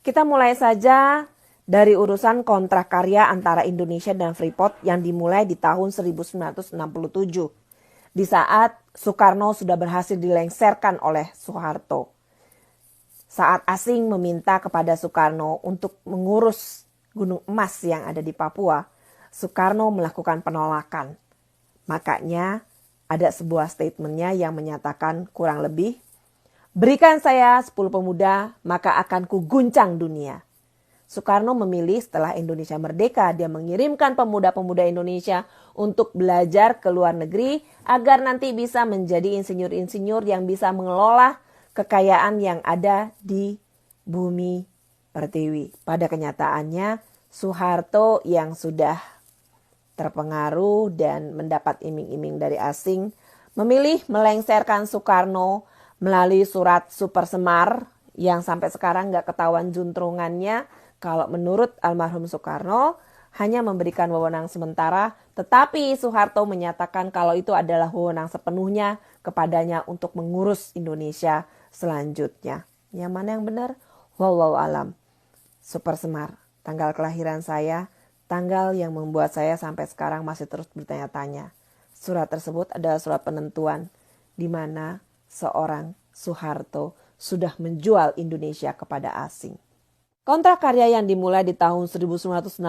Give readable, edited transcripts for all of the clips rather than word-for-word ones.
Kita mulai saja dari urusan kontrak karya antara Indonesia dan Freeport yang dimulai di tahun 1967. Di saat Soekarno sudah berhasil dilengsarkan oleh Soeharto. Saat asing meminta kepada Soekarno untuk mengurus gunung emas yang ada di Papua, Soekarno melakukan penolakan. Makanya ada sebuah statementnya yang menyatakan kurang lebih, berikan saya 10 pemuda, maka akan kuguncang dunia. Soekarno memilih setelah Indonesia merdeka, dia mengirimkan pemuda-pemuda Indonesia untuk belajar ke luar negeri agar nanti bisa menjadi insinyur-insinyur yang bisa mengelola kekayaan yang ada di bumi pertiwi. Pada kenyataannya, Soeharto yang sudah terpengaruh dan mendapat iming-iming dari asing, memilih melengsarkan Soekarno melalui surat Super Semar yang sampai sekarang nggak ketahuan juntrungannya. Kalau menurut almarhum Soekarno hanya memberikan wewenang sementara, tetapi Soeharto menyatakan kalau itu adalah wewenang sepenuhnya kepadanya untuk mengurus Indonesia selanjutnya. Yang mana yang benar? Wallahu alam. Super Semar, tanggal kelahiran saya, tanggal yang membuat saya sampai sekarang masih terus bertanya-tanya. Surat tersebut adalah surat penentuan di mana seorang Soeharto sudah menjual Indonesia kepada asing. Kontrak karya yang dimulai di tahun 1967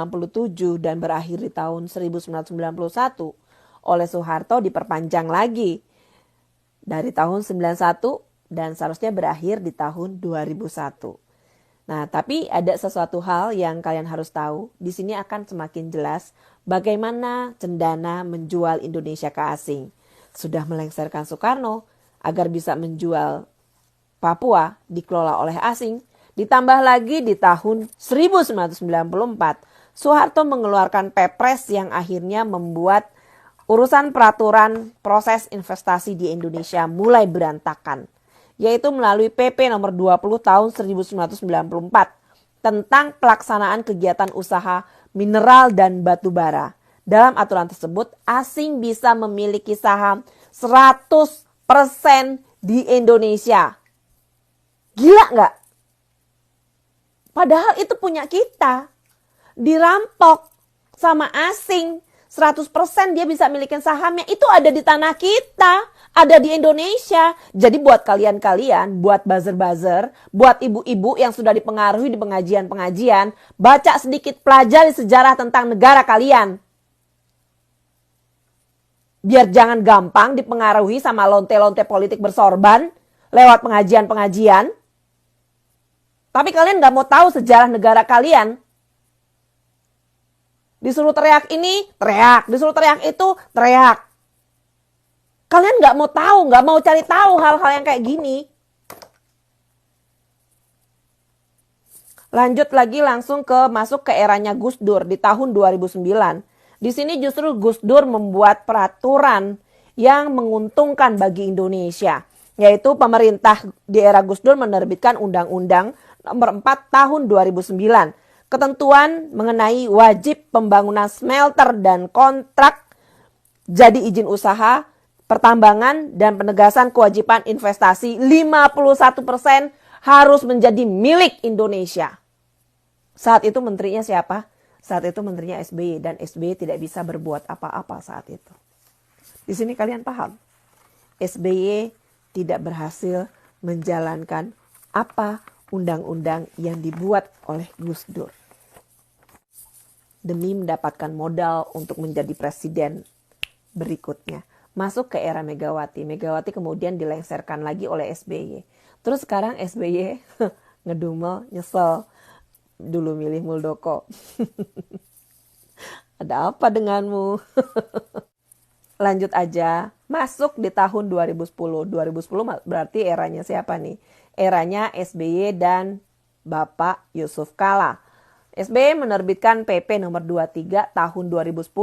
dan berakhir di tahun 1991 oleh Soeharto diperpanjang lagi dari tahun 1991 dan seharusnya berakhir di tahun 2001. Nah, tapi ada sesuatu hal yang kalian harus tahu. Di sini akan semakin jelas bagaimana Cendana menjual Indonesia ke asing. Sudah melengsarkan Soekarno agar bisa menjual Papua dikelola oleh asing. Ditambah lagi di tahun 1994, Soeharto mengeluarkan Pepres yang akhirnya membuat urusan peraturan proses investasi di Indonesia mulai berantakan. Yaitu melalui PP nomor 20 tahun 1994 tentang pelaksanaan kegiatan usaha mineral dan batu bara. Dalam aturan tersebut, asing bisa memiliki saham 100% di Indonesia. Gila nggak? Padahal itu punya kita. Dirampok sama asing. 100% dia bisa milikin sahamnya. Itu ada di tanah kita. Ada di Indonesia. Jadi buat kalian-kalian, buat buzzer-buzzer, buat ibu-ibu yang sudah dipengaruhi di pengajian-pengajian, baca sedikit, pelajari sejarah tentang negara kalian. Biar jangan gampang dipengaruhi sama lonte-lonte politik bersorban lewat pengajian-pengajian. Tapi kalian gak mau tahu sejarah negara kalian. Disuruh teriak ini, teriak. Disuruh teriak itu, teriak. Kalian gak mau tahu, gak mau cari tahu hal-hal yang kayak gini. Lanjut lagi langsung masuk ke eranya Gus Dur di tahun 2009. Di sini justru Gus Dur membuat peraturan yang menguntungkan bagi Indonesia. Yaitu pemerintah di era Gus Dur menerbitkan Undang-Undang nomor 4 tahun 2009. Ketentuan mengenai wajib pembangunan smelter dan kontrak jadi izin usaha, pertambangan dan penegasan kewajiban investasi 51% harus menjadi milik Indonesia. Saat itu menterinya siapa? Saat itu menterinya SBY dan SBY tidak bisa berbuat apa-apa saat itu. Di sini kalian paham? SBY tidak berhasil menjalankan apa undang-undang yang dibuat oleh Gus Dur. Demi mendapatkan modal untuk menjadi presiden berikutnya. Masuk ke era Megawati. Megawati kemudian dilengsarkan lagi oleh SBY. Terus sekarang SBY ngedumel, nyesel. Dulu milih Muldoko. Ada apa denganmu? Lanjut aja. Masuk di tahun 2010. 2010 berarti eranya siapa nih? Eranya SBY dan Bapak Yusuf Kala. SBY menerbitkan PP nomor 23 tahun 2010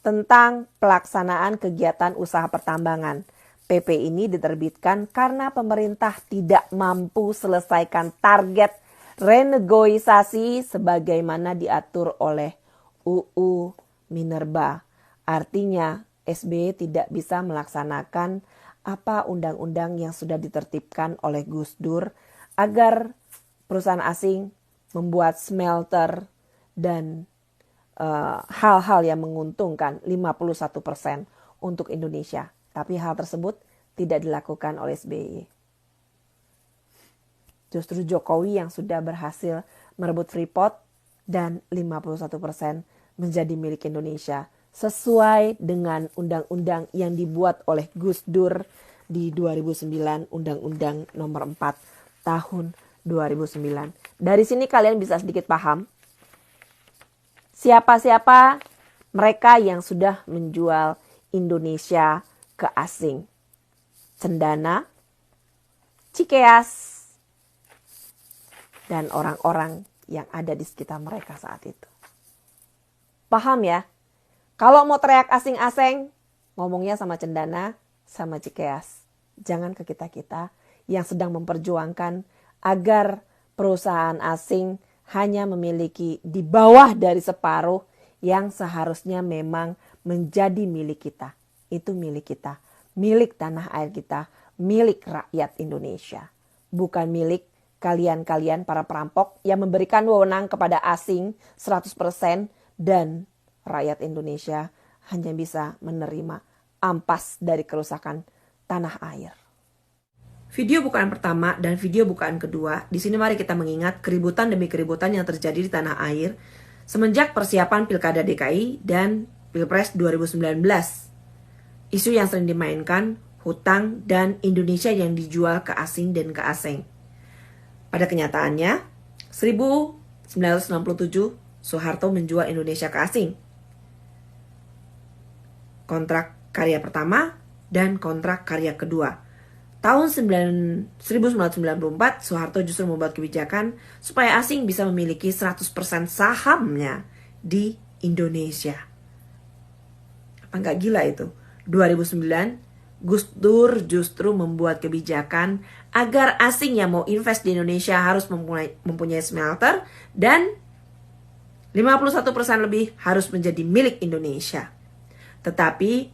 tentang pelaksanaan kegiatan usaha pertambangan. PP ini diterbitkan karena pemerintah tidak mampu selesaikan target renegosiasi sebagaimana diatur oleh UU Minerba. Artinya SBY tidak bisa melaksanakan apa undang-undang yang sudah ditertibkan oleh Gus Dur agar perusahaan asing membuat smelter dan hal-hal yang menguntungkan 51% untuk Indonesia. Tapi hal tersebut tidak dilakukan oleh SBY. Justru Jokowi yang sudah berhasil merebut Freeport dan 51% menjadi milik Indonesia sesuai dengan undang-undang yang dibuat oleh Gus Dur di 2009, Undang-Undang Nomor 4 Tahun 2009. Dari sini kalian bisa sedikit paham siapa-siapa mereka yang sudah menjual Indonesia ke asing. Cendana, Cikeas, dan orang-orang yang ada di sekitar mereka saat itu. Paham ya? Kalau mau teriak asing-asing, ngomongnya sama Cendana, sama Cikeas. Jangan ke kita-kita yang sedang memperjuangkan agar perusahaan asing hanya memiliki di bawah dari separuh yang seharusnya memang menjadi milik kita. Itu milik kita, milik tanah air kita, milik rakyat Indonesia. Bukan milik kalian-kalian para perampok yang memberikan wewenang kepada asing 100% dan rakyat Indonesia hanya bisa menerima ampas dari kerusakan tanah air. Video bukaan pertama dan video bukaan kedua, di sini mari kita mengingat keributan demi keributan yang terjadi di tanah air semenjak persiapan Pilkada DKI dan Pilpres 2019. Isu yang sering dimainkan, hutang dan Indonesia yang dijual ke asing dan ke asing. Pada kenyataannya, 1967 Soeharto menjual Indonesia ke asing. Kontrak karya pertama dan kontrak karya kedua. Tahun 1994, Soeharto justru membuat kebijakan supaya asing bisa memiliki 100% sahamnya di Indonesia. Apa nggak gila itu? 2009, Gus Dur justru membuat kebijakan agar asing yang mau invest di Indonesia harus mempunyai smelter dan 51% lebih harus menjadi milik Indonesia. Tetapi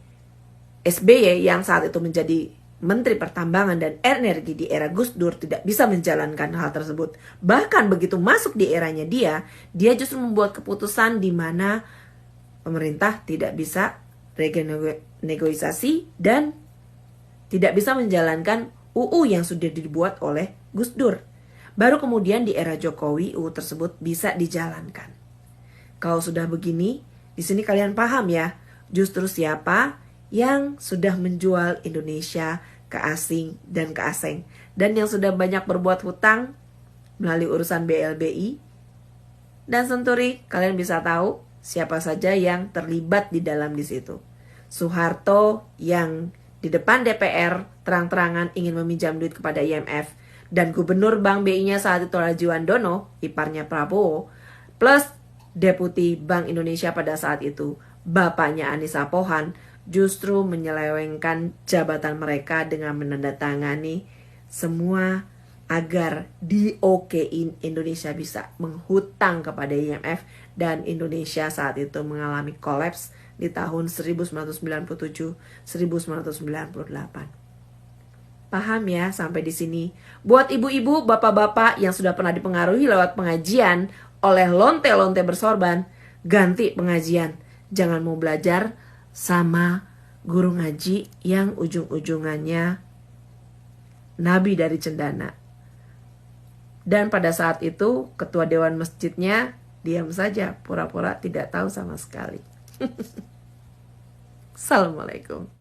SBY yang saat itu menjadi Menteri Pertambangan dan Energi di era Gus Dur tidak bisa menjalankan hal tersebut. Bahkan begitu masuk di eranya dia justru membuat keputusan di mana pemerintah tidak bisa renegosiasi dan tidak bisa menjalankan UU yang sudah dibuat oleh Gus Dur. Baru kemudian di era Jokowi UU tersebut bisa dijalankan. Kalau sudah begini, di sini kalian paham ya, justru siapa yang sudah menjual Indonesia ke asing dan ke asing. Dan yang sudah banyak berbuat hutang melalui urusan BLBI dan Senturi, kalian bisa tahu siapa saja yang terlibat di dalam di situ. Soeharto yang di depan DPR terang-terangan ingin meminjam duit kepada IMF, dan gubernur Bank BI-nya saat itu adalah Juwandono, iparnya Prabowo, plus Deputi Bank Indonesia pada saat itu, bapaknya Anissa Pohan, justru menyelewengkan jabatan mereka dengan menandatangani semua agar di-okein Indonesia bisa menghutang kepada IMF, dan Indonesia saat itu mengalami kolaps di tahun 1997-1998. Paham ya sampai di sini? Buat ibu-ibu, bapak-bapak yang sudah pernah dipengaruhi lewat pengajian oleh lonte-lonte bersorban, ganti pengajian. Jangan mau belajar sama guru ngaji yang ujung-ujungannya nabi dari Cendana. Dan pada saat itu ketua dewan masjidnya diam saja, pura-pura tidak tahu sama sekali. Assalamualaikum.